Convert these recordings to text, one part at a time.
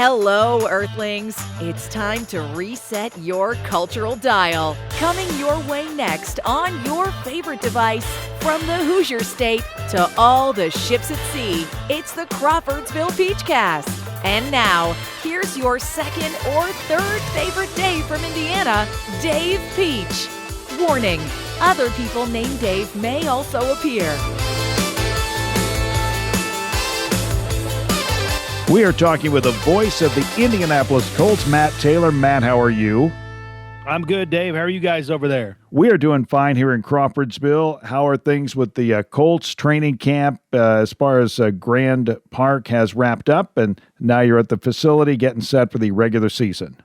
Hello, Earthlings. It's time to reset your cultural dial. Coming your way next on your favorite device, from the Hoosier State to all the ships at sea, it's the Crawfordsville Peachcast. And now, here's your second or third favorite Dave from Indiana, Dave Peach. Warning, other people named Dave may also appear. We are talking with the voice of the Indianapolis Colts, Matt Taylor. Matt, how are you? I'm good, Dave. How are you guys over there? We are doing fine here in Crawfordsville. How are things with the Colts training camp as far as Grand Park has wrapped up, and now you're at the facility getting set for the regular season?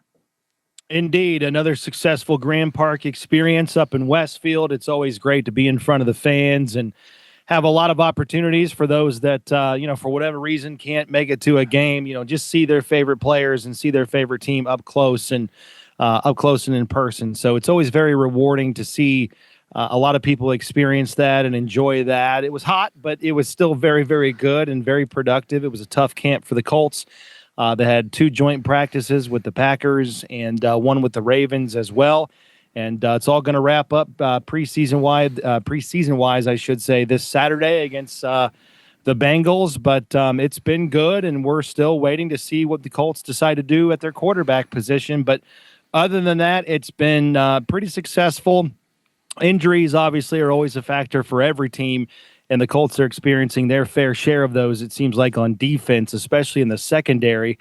Indeed, another successful Grand Park experience up in Westfield. It's always great to be in front of the fans and have a lot of opportunities for those that, for whatever reason can't make it to a game, just see their favorite players and see their favorite team up close and in person. So it's always very rewarding to see a lot of people experience that and enjoy that. It was hot, but it was still very, very good and very productive. It was a tough camp for the Colts. They had 2 joint practices with the Packers and one with the Ravens as well. And it's all going to wrap up preseason-wise, I should say, this Saturday against the Bengals. But it's been good, and we're still waiting to see what the Colts decide to do at their quarterback position. But other than that, it's been pretty successful. Injuries, obviously, are always a factor for every team, and the Colts are experiencing their fair share of those, it seems like, on defense, especially in the secondary.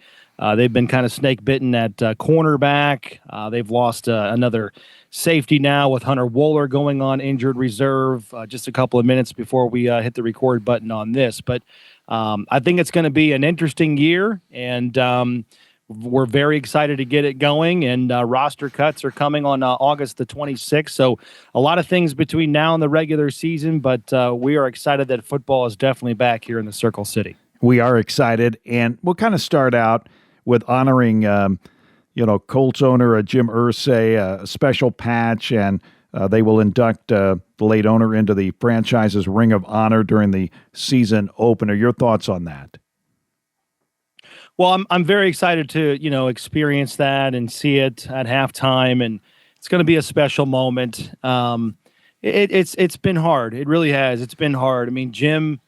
They've been kind of snake-bitten at cornerback. They've lost another safety now with Hunter Wohler going on injured reserve just a couple of minutes before we hit the record button on this. But I think it's going to be an interesting year, and we're very excited to get it going. And roster cuts are coming on August the 26th. So a lot of things between now and the regular season, but we are excited that football is definitely back here in the Circle City. We are excited, and we'll kind of start out with honoring Colts owner Jim Irsay, a special patch, and they will induct the late owner into the franchise's Ring of Honor during the season opener. Your thoughts on that? Well, I'm very excited to experience that and see it at halftime, and it's going to be a special moment. It's been hard. It really has. It's been hard. I mean, Jim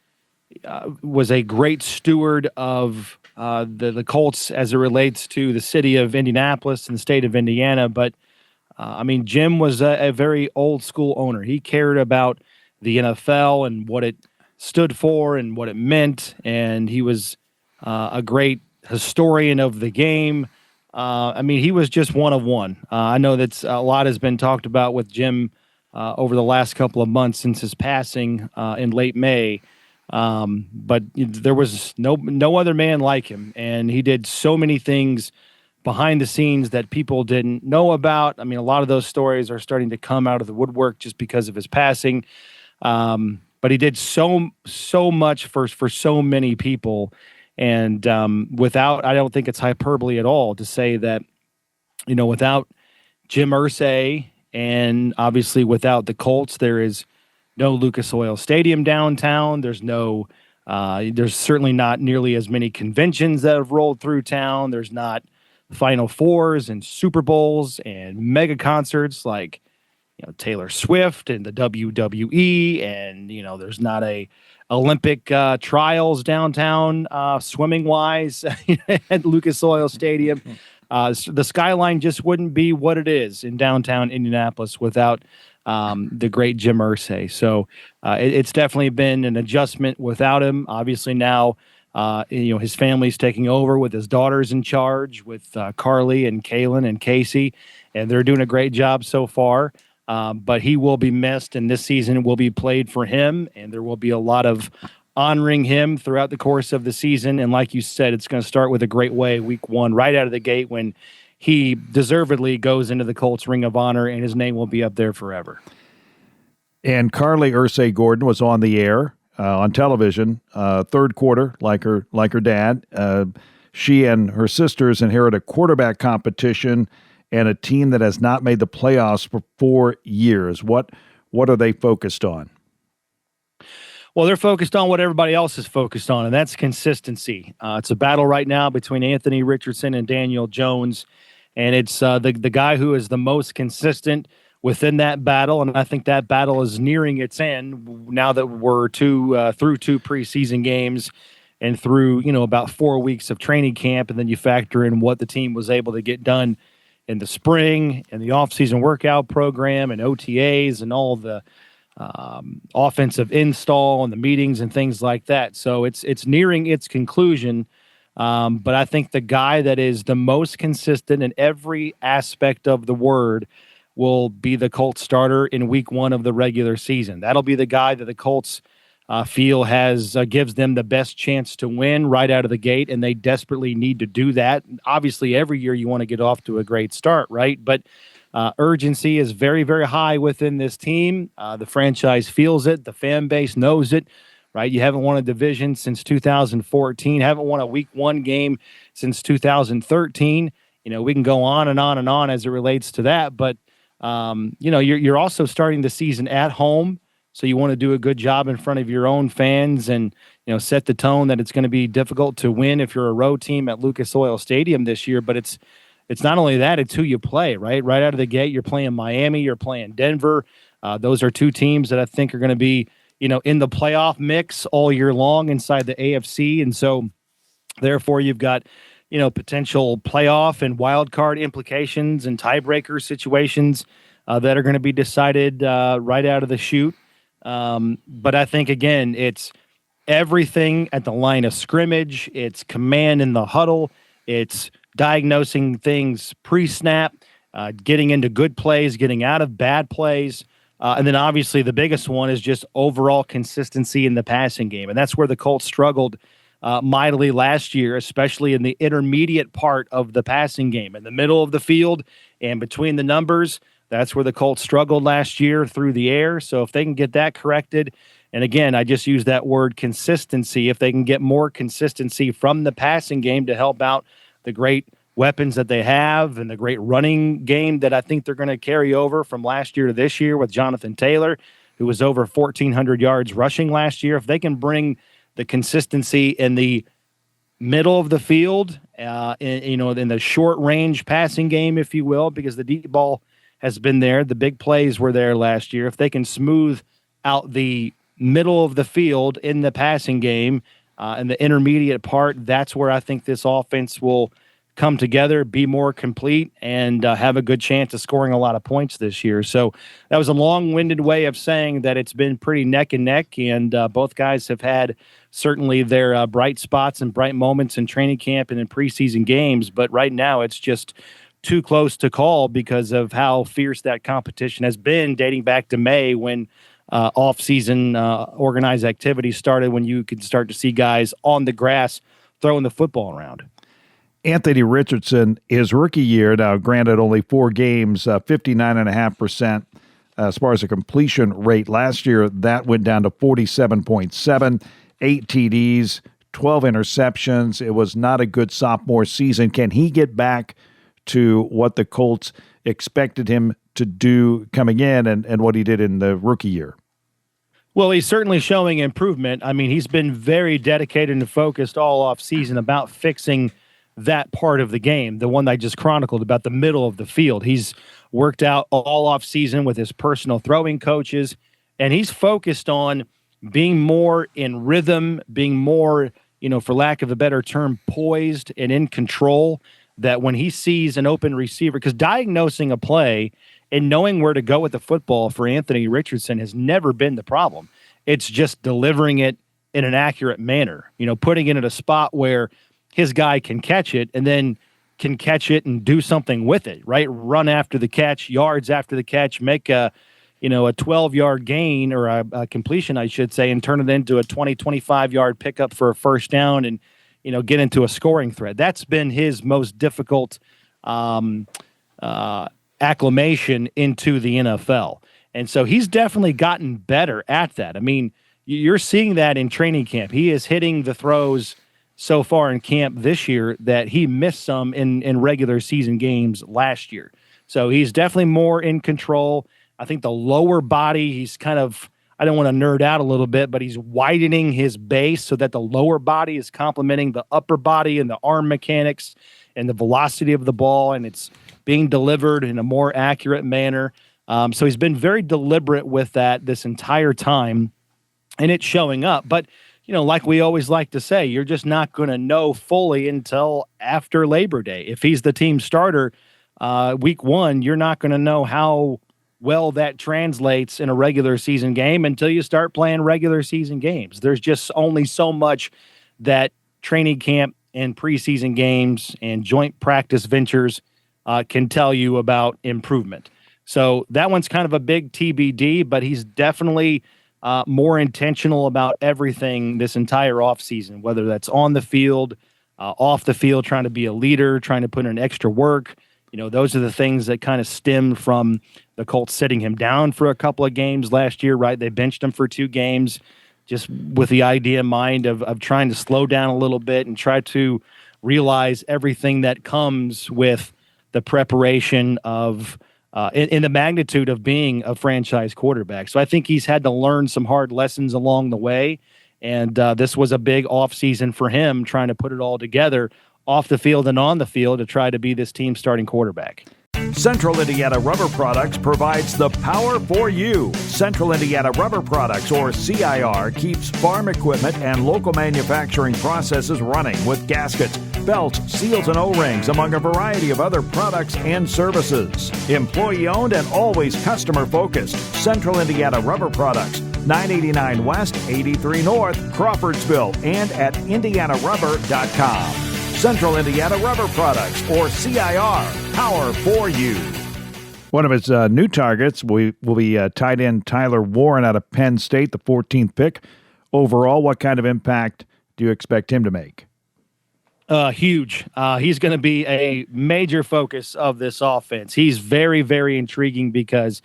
was a great steward of the Colts as it relates to the city of Indianapolis and the state of Indiana. But, Jim was a very old school owner. He cared about the NFL and what it stood for and what it meant. And he was a great historian of the game. He was just one of one. I know that a lot has been talked about with Jim over the last couple of months since his passing in late May. But there was no other man like him, and he did so many things behind the scenes that people didn't know about. I mean, a lot of those stories are starting to come out of the woodwork just because of his passing. But he did so much for so many people, and I don't think it's hyperbole at all to say that, without Jim Irsay and obviously without the Colts, there is no Lucas Oil Stadium downtown. There's certainly not nearly as many conventions that have rolled through town. There's not Final Fours and Super Bowls and mega concerts like, Taylor Swift and the WWE. And, there's not a Olympic trials downtown swimming wise at Lucas Oil Stadium. The skyline just wouldn't be what it is in downtown Indianapolis without the great Jim Irsay. So it's definitely been an adjustment without him. Obviously now, his family's taking over with his daughters in charge with Carly and Kaylin and Casey, and they're doing a great job so far. But he will be missed, and this season will be played for him, and there will be a lot of honoring him throughout the course of the season. And like you said, it's going to start with a great way, week 1, right out of the gate, when he deservedly goes into the Colts Ring of Honor, and his name will be up there forever. And Carly Irsay Gordon was on the air on television, third quarter, like her dad. She and her sisters inherit a quarterback competition and a team that has not made the playoffs for 4 years. What are they focused on? Well, they're focused on what everybody else is focused on, and that's consistency. It's a battle right now between Anthony Richardson and Daniel Jones, and it's the guy who is the most consistent within that battle. And I think that battle is nearing its end now that we're through two preseason games and through about 4 weeks of training camp, and then you factor in what the team was able to get done in the spring and the offseason workout program and OTAs and all the offensive install and the meetings and things like that. So it's nearing its conclusion. But I think the guy that is the most consistent in every aspect of the word will be the Colts starter in week 1 of the regular season. That'll be the guy that the Colts feel gives them the best chance to win right out of the gate, and they desperately need to do that. Obviously, every year you want to get off to a great start, right? But urgency is very, very high within this team. The franchise feels it. The fan base knows it, right? You haven't won a division since 2014, haven't won a week 1 game since 2013. We can go on and on and on as it relates to that, but you're also starting the season at home. So you want to do a good job in front of your own fans and, set the tone that it's going to be difficult to win if you're a road team at Lucas Oil Stadium this year. But it's not only that, it's who you play, right? Right out of the gate, you're playing Miami, you're playing Denver. Those are two teams that I think are going to be, in the playoff mix all year long inside the AFC. And so therefore you've got, potential playoff and wild card implications and tiebreaker situations that are going to be decided right out of the chute. But I think, again, it's everything at the line of scrimmage. It's command in the huddle. It's diagnosing things pre-snap, getting into good plays, getting out of bad plays. And then obviously the biggest one is just overall consistency in the passing game. And that's where the Colts struggled mightily last year, especially in the intermediate part of the passing game. In the middle of the field and between the numbers, that's where the Colts struggled last year through the air. So if they can get that corrected, and again, I just use that word consistency, if they can get more consistency from the passing game to help out the great weapons that they have and the great running game that I think they're going to carry over from last year to this year with Jonathan Taylor, who was over 1,400 yards rushing last year. If they can bring the consistency in the middle of the field, in the short range passing game, if you will, because the deep ball has been there. The big plays were there last year. If they can smooth out the middle of the field in the passing game and the intermediate part, that's where I think this offense will come together, be more complete, and have a good chance of scoring a lot of points this year. So that was a long-winded way of saying that it's been pretty neck and neck, and both guys have had certainly their bright spots and bright moments in training camp and in preseason games, but right now it's just too close to call because of how fierce that competition has been dating back to May when off-season organized activities started, when you could start to see guys on the grass throwing the football around. Anthony Richardson, his rookie year, now granted only 4 games, 59.5% as far as the completion rate. Last year, that went down to 47.7, 8 TDs, 12 interceptions. It was not a good sophomore season. Can he get back to what the Colts expected him to do coming in and what he did in the rookie year? Well, he's certainly showing improvement. I mean, he's been very dedicated and focused all off season about fixing that part of the game, the one I just chronicled about the middle of the field. He's worked out all off season with his personal throwing coaches, and he's focused on being more in rhythm, being more, for lack of a better term, poised and in control, that when he sees an open receiver, because diagnosing a play and knowing where to go with the football for Anthony Richardson has never been the problem. It's just delivering it in an accurate manner, putting it in a spot where his guy can catch it and then can catch it and do something with it, right? Run after the catch, yards after the catch, make a 12-yard gain or a completion, I should say, and turn it into a 20, 25-yard pickup for a first down and, get into a scoring threat. That's been his most difficult acclimation into the NFL. And so he's definitely gotten better at that. I mean, you're seeing that in training camp. He is hitting the throws so far in camp this year that he missed some in regular season games last year. So he's definitely more in control. I think the lower body, he's kind of I don't want to nerd out a little bit, but he's widening his base so that the lower body is complementing the upper body and the arm mechanics and the velocity of the ball, and it's being delivered in a more accurate manner. So he's been very deliberate with that this entire time, and it's showing up. But, like we always like to say, you're just not going to know fully until after Labor Day. If he's the team starter week 1, you're not going to know how well that translates in a regular season game until you start playing regular season games. There's just only so much that training camp and preseason games and joint practice ventures can tell you about improvement. So that one's kind of a big TBD, but he's definitely more intentional about everything this entire offseason, whether that's on the field, off the field, trying to be a leader, trying to put in extra work. Those are the things that kind of stem from the Colts sitting him down for a couple of games last year, right? They benched him for 2 games just with the idea in mind of trying to slow down a little bit and try to realize everything that comes with the preparation of in the magnitude of being a franchise quarterback. So I think he's had to learn some hard lessons along the way, and this was a big offseason for him trying to put it all together off the field and on the field to try to be this team's starting quarterback. Central Indiana Rubber Products provides the power for you. Central Indiana Rubber Products, or CIR, keeps farm equipment and local manufacturing processes running with gaskets, belts, seals, and O-rings, among a variety of other products and services. Employee-owned and always customer-focused. Central Indiana Rubber Products, 989 West, 83 North, Crawfordsville, and at indianarubber.com. Central Indiana Rubber Products, or CIR, power for you. One of his new targets will be tight end Tyler Warren out of Penn State, the 14th pick. Overall, what kind of impact do you expect him to make? Huge. He's going to be a major focus of this offense. He's very, very intriguing because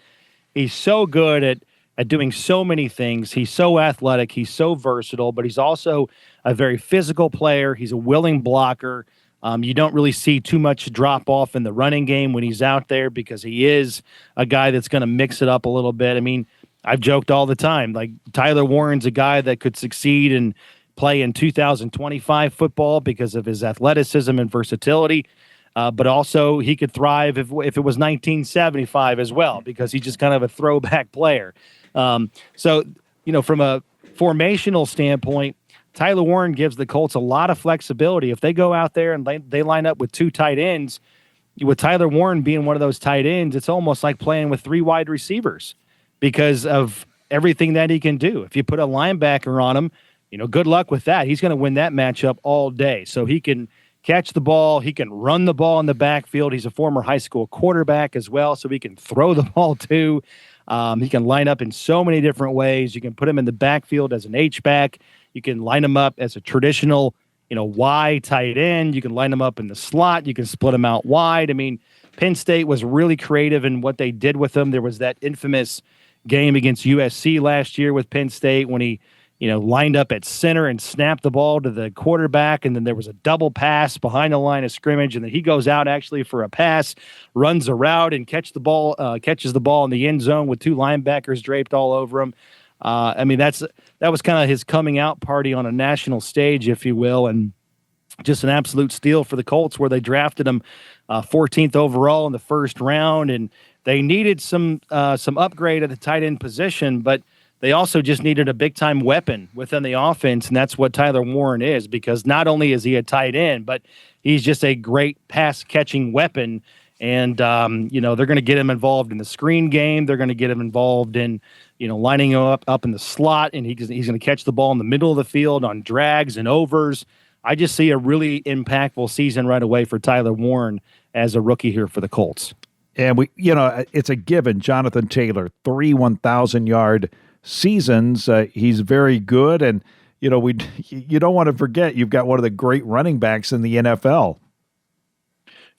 he's so good at doing so many things. He's so athletic. He's so versatile, but he's also a very physical player. He's a willing blocker. You don't really see too much drop off in the running game when he's out there because he is a guy that's going to mix it up a little bit. I mean, I've joked all the time, like Tyler Warren's a guy that could succeed and play in 2025 football because of his athleticism and versatility. But also he could thrive if it was 1975 as well, because he's just kind of a throwback player. So, from a formational standpoint, Tyler Warren gives the Colts a lot of flexibility. If they go out there and they line up with 2 tight ends, with Tyler Warren being one of those tight ends, it's almost like playing with 3 wide receivers because of everything that he can do. If you put a linebacker on him, good luck with that. He's going to win that matchup all day. So he can catch the ball. He can run the ball in the backfield. He's a former high school quarterback as well, so he can throw the ball too. He can line up in so many different ways. You can put him in the backfield as an H-back. You can line him up as a traditional, Y tight end. You can line him up in the slot. You can split him out wide. I mean, Penn State was really creative in what they did with him. There was that infamous game against USC last year with Penn State when he, lined up at center and snapped the ball to the quarterback, and then there was a double pass behind the line of scrimmage, and then he goes out actually for a pass, runs a route, and catches the ball in the end zone with 2 linebackers draped all over him. That was kind of his coming out party on a national stage, if you will, and just an absolute steal for the Colts, where they drafted him 14th overall in the first round, and they needed some upgrade at the tight end position, but they also just needed a big-time weapon within the offense, and that's what Tyler Warren is, because not only is he a tight end, but he's just a great pass-catching weapon. And, they're going to get him involved in the screen game. They're going to get him involved in, lining him up in the slot, and he's going to catch the ball in the middle of the field on drags and overs. I just see a really impactful season right away for Tyler Warren as a rookie here for the Colts. And it's a given. Jonathan Taylor, 3 1,000-yard seasons. He's very good, and you don't want to forget you've got one of the great running backs in the NFL.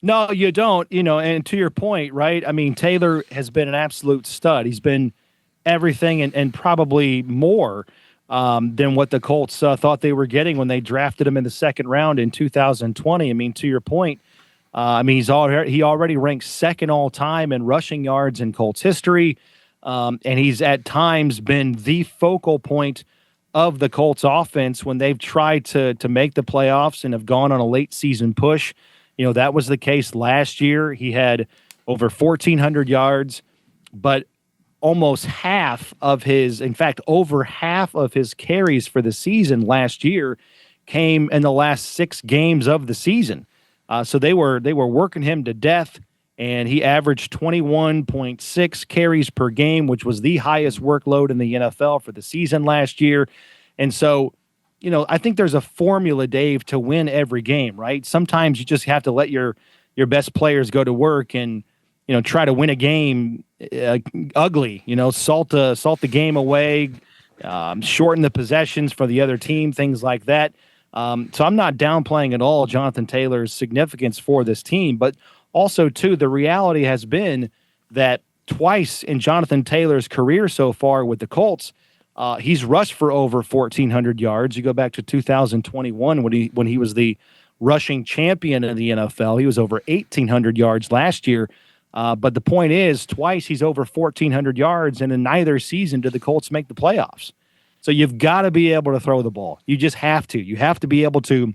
No, you don't. And to your point, right? I mean, Taylor has been an absolute stud. He's been everything and probably more than what the Colts thought they were getting when they drafted him in the second round in 2020. I mean, to your point, he already ranks second all time in rushing yards in Colts history. And he's at times been the focal point of the Colts offense when they've tried to make the playoffs and have gone on a late season push. That was the case last year. He had over 1,400 yards, but almost over half of his carries for the season last year came in the last 6 games of the season. So they were working him to death, and he averaged 21.6 carries per game, which was the highest workload in the NFL for the season last year. And so, I think there's a formula, Dave, to win every game, right? Sometimes you just have to let your best players go to work and, try to win a game ugly, salt the game away, shorten the possessions for the other team, things like that. So I'm not downplaying at all Jonathan Taylor's significance for this team, but also, too, the reality has been that twice in Jonathan Taylor's career so far with the Colts, he's rushed for over 1,400 yards. You go back to 2021 when he was the rushing champion in the NFL. He was over 1,800 yards last year. But the point is, twice he's over 1,400 yards, and in neither season did the Colts make the playoffs. So you've got to be able to throw the ball. You just have to. You have to be able to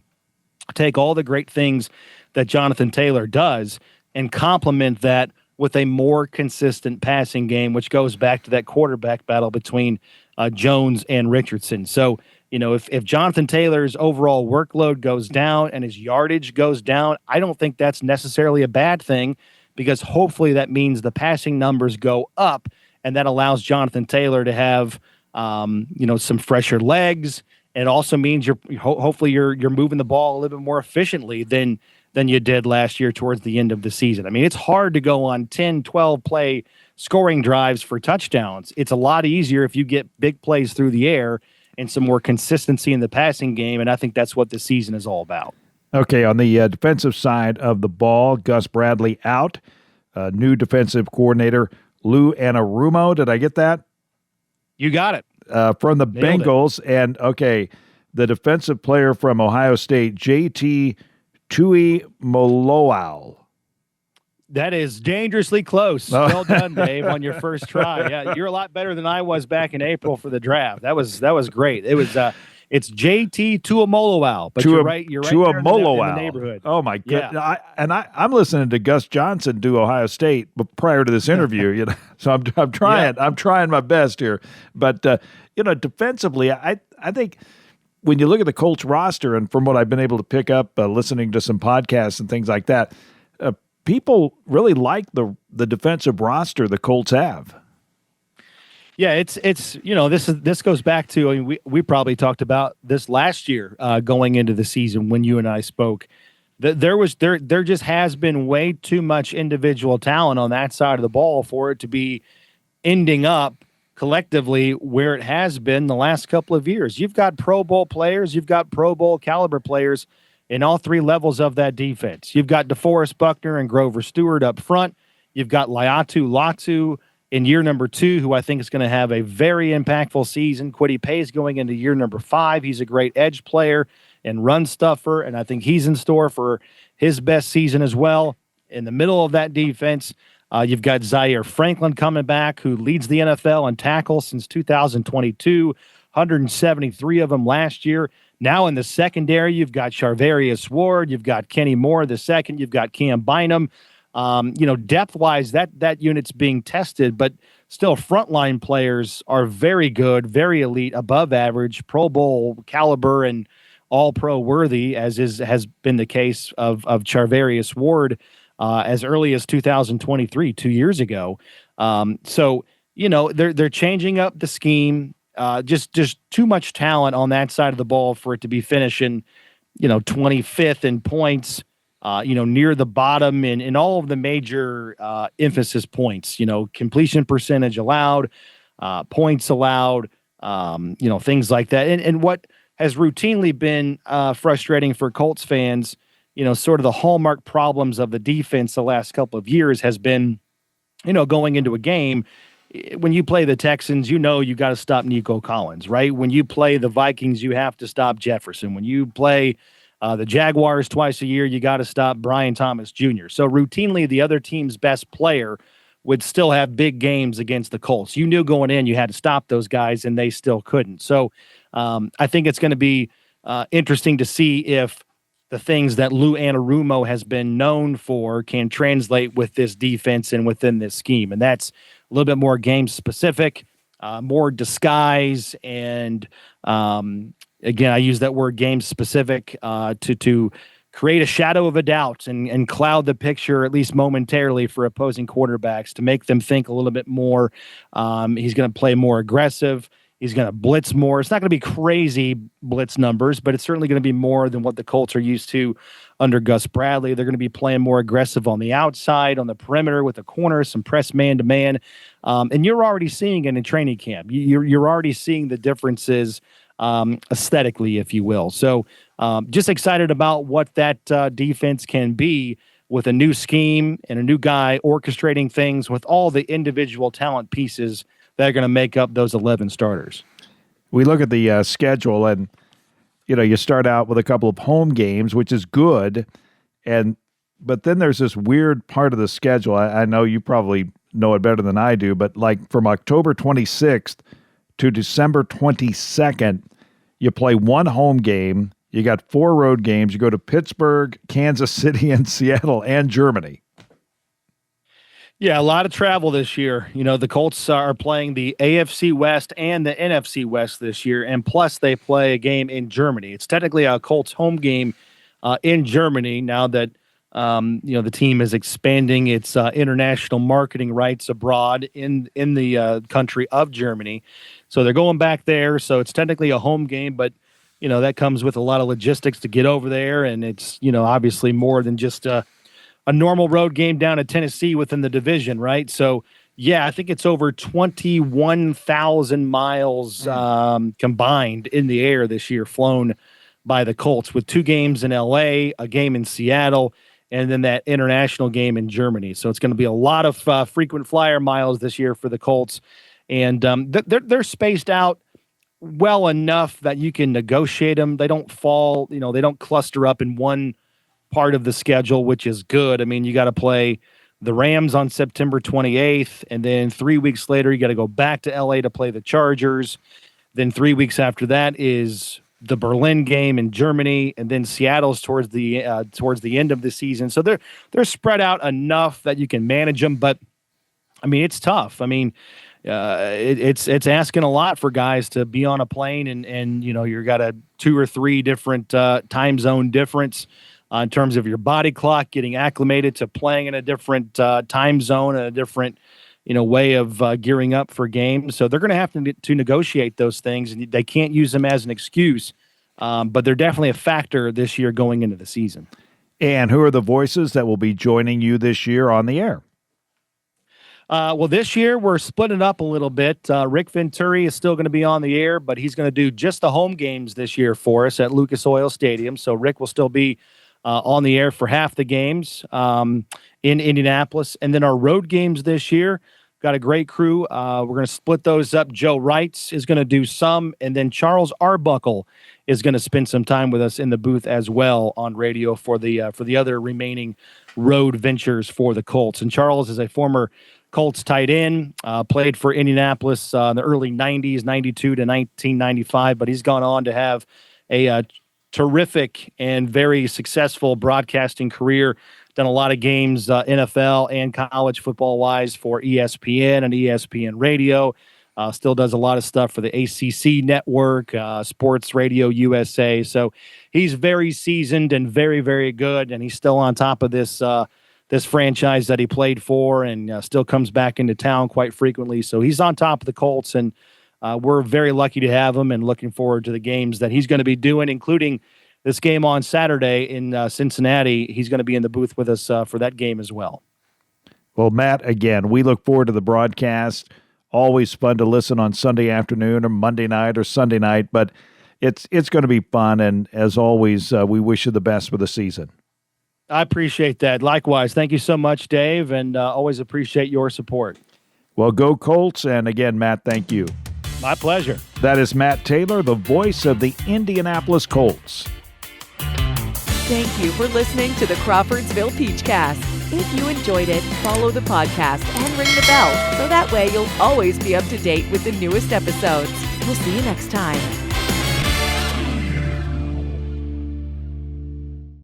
take all the great things that Jonathan Taylor does and complement that with a more consistent passing game, which goes back to that quarterback battle between Jones and Richardson. So, if Jonathan Taylor's overall workload goes down and his yardage goes down, I don't think that's necessarily a bad thing, because hopefully that means the passing numbers go up, and that allows Jonathan Taylor to have, some fresher legs. It also means hopefully you're moving the ball a little bit more efficiently than you did last year towards the end of the season. I mean, it's hard to go on 10, 12 play scoring drives for touchdowns. It's a lot easier if you get big plays through the air and some more consistency in the passing game, and I think that's what the season is all about. Okay, on the defensive side of the ball, Gus Bradley out. New defensive coordinator, Lou Anarumo. Did I get that? You got it. From the Nailed Bengals. it. And, okay, the defensive player from Ohio State, J.T. Tuimoloau. That is dangerously close. Oh. Well done, Dave, on your first try. Yeah, you're a lot better than I was back in April for the draft. That was great. It was it's J.T. Tuimoloau, but you're right. You're right there in the neighborhood. Oh my goodness! Yeah. I'm listening to Gus Johnson do Ohio State prior to this interview. So I'm trying. Yeah. I'm trying my best here. But defensively, I think when you look at the Colts roster, and from what I've been able to pick up listening to some podcasts and things like that, people really like the defensive roster the Colts have. Yeah, it's this goes back to, I mean, we probably talked about this last year going into the season when you and I spoke. There just has been way too much individual talent on that side of the ball for it to be ending up collectively where it has been the last couple of years. You've got Pro Bowl players, you've got Pro Bowl caliber players in all three levels of that defense. You've got DeForest Buckner and Grover Stewart up front. You've got Laiatu Latu in year number 2, who I think is going to have a very impactful season. Kwity Paye's going into year number 5. He's a great edge player and run stuffer, and I think he's in store for his best season as well. In the middle of that defense, you've got Zaire Franklin coming back, who leads the NFL in tackles since 2022, 173 of them last year. Now in the secondary, you've got Charvarius Ward, you've got Kenny Moore the second, you've got Cam Bynum. Depth-wise, that unit's being tested, but still frontline players are very good, very elite, above average, Pro Bowl caliber, and all-pro worthy, as has been the case of Charvarius Ward as early as 2023, 2 years ago. So they're changing up the scheme. Just too much talent on that side of the ball for it to be finishing, 25th in points. Near the bottom in all of the major emphasis points, completion percentage allowed, points allowed, things like that. And what has routinely been frustrating for Colts fans, sort of the hallmark problems of the defense the last couple of years has been, going into a game, when you play the Texans, you got to stop Nico Collins, right? When you play the Vikings, you have to stop Jefferson. When you play the Jaguars twice a year, you got to stop Brian Thomas Jr. So routinely, the other team's best player would still have big games against the Colts. You knew going in you had to stop those guys, and they still couldn't. So I think it's going to be interesting to see if the things that Lou Anarumo has been known for can translate with this defense and within this scheme. And that's a little bit more game specific, more disguise. And again, I use that word game specific to create a shadow of a doubt and cloud the picture, at least momentarily, for opposing quarterbacks to make them think a little bit more. He's going to play more aggressive. He's going to blitz more. It's not going to be crazy blitz numbers, but it's certainly going to be more than what the Colts are used to under Gus Bradley. They're going to be playing more aggressive on the outside, on the perimeter with the corners, some press man-to-man. And you're already seeing it in training camp. You're already seeing the differences aesthetically, if you will. So just excited about what that defense can be with a new scheme and a new guy orchestrating things with all the individual talent pieces that are going to make up those 11 starters. We look at the schedule, and you start out with a couple of home games, which is good, but then there's this weird part of the schedule. I know you probably know it better than I do, but like from October 26th to December 22nd, you play one home game. You got 4 road games. You go to Pittsburgh, Kansas City, and Seattle, and Germany. Yeah, a lot of travel this year. The Colts are playing the AFC West and the NFC West this year, and plus they play a game in Germany. It's technically a Colts home game in Germany now that the team is expanding its international marketing rights abroad in the country of Germany. So they're going back there. So it's technically a home game, but that comes with a lot of logistics to get over there, and it's obviously more than just a normal road game down at Tennessee within the division, right? So, yeah, I think it's over 21,000 miles combined in the air this year flown by the Colts, with 2 games in L.A., a game in Seattle, and then that international game in Germany. So it's going to be a lot of frequent flyer miles this year for the Colts. And they're spaced out well enough that you can negotiate them. They don't fall, they don't cluster up in one part of the schedule, which is good. I mean, you got to play the Rams on September 28th, and then 3 weeks later, you got to go back to LA to play the Chargers. Then 3 weeks after that is the Berlin game in Germany, and then Seattle's towards the end of the season. So they're spread out enough that you can manage them, but I mean, it's tough. I mean, it's asking a lot for guys to be on a plane and you've got a 2 or 3 different time zone difference in terms of your body clock, getting acclimated to playing in a different time zone and a different, way of gearing up for games. So they're going to have to negotiate those things, and they can't use them as an excuse. But they're definitely a factor this year going into the season. And who are the voices that will be joining you this year on the air? Well, this year we're splitting up a little bit. Rick Venturi is still going to be on the air, but he's going to do just the home games this year for us at Lucas Oil Stadium. So Rick will still be on the air for half the games in Indianapolis. And then our road games this year, got a great crew. We're going to split those up. Joe Wrights is going to do some, and then Charles Arbuckle is going to spend some time with us in the booth as well on radio for the other remaining road ventures for the Colts. And Charles is a former Colts tight end, played for Indianapolis in the early 90s, 92 to 1995, but he's gone on to have a terrific and very successful broadcasting career. Done a lot of games, NFL and college football-wise for ESPN and ESPN Radio. Still does a lot of stuff for the ACC network, Sports Radio USA. So he's very seasoned and very, very good, and he's still on top of this franchise that he played for, and still comes back into town quite frequently. So he's on top of the Colts, and we're very lucky to have him and looking forward to the games that he's going to be doing, including this game on Saturday in Cincinnati. He's going to be in the booth with us for that game as well. Well, Matt, again, we look forward to the broadcast. Always fun to listen on Sunday afternoon or Monday night or Sunday night, but it's going to be fun, and as always, we wish you the best for the season. I appreciate that. Likewise. Thank you so much, Dave, and always appreciate your support. Well, go Colts, and again, Matt, thank you. My pleasure. That is Matt Taylor, the voice of the Indianapolis Colts. Thank you for listening to the Crawfordsville Peachcast. If you enjoyed it, follow the podcast and ring the bell so that way you'll always be up to date with the newest episodes. We'll see you next time.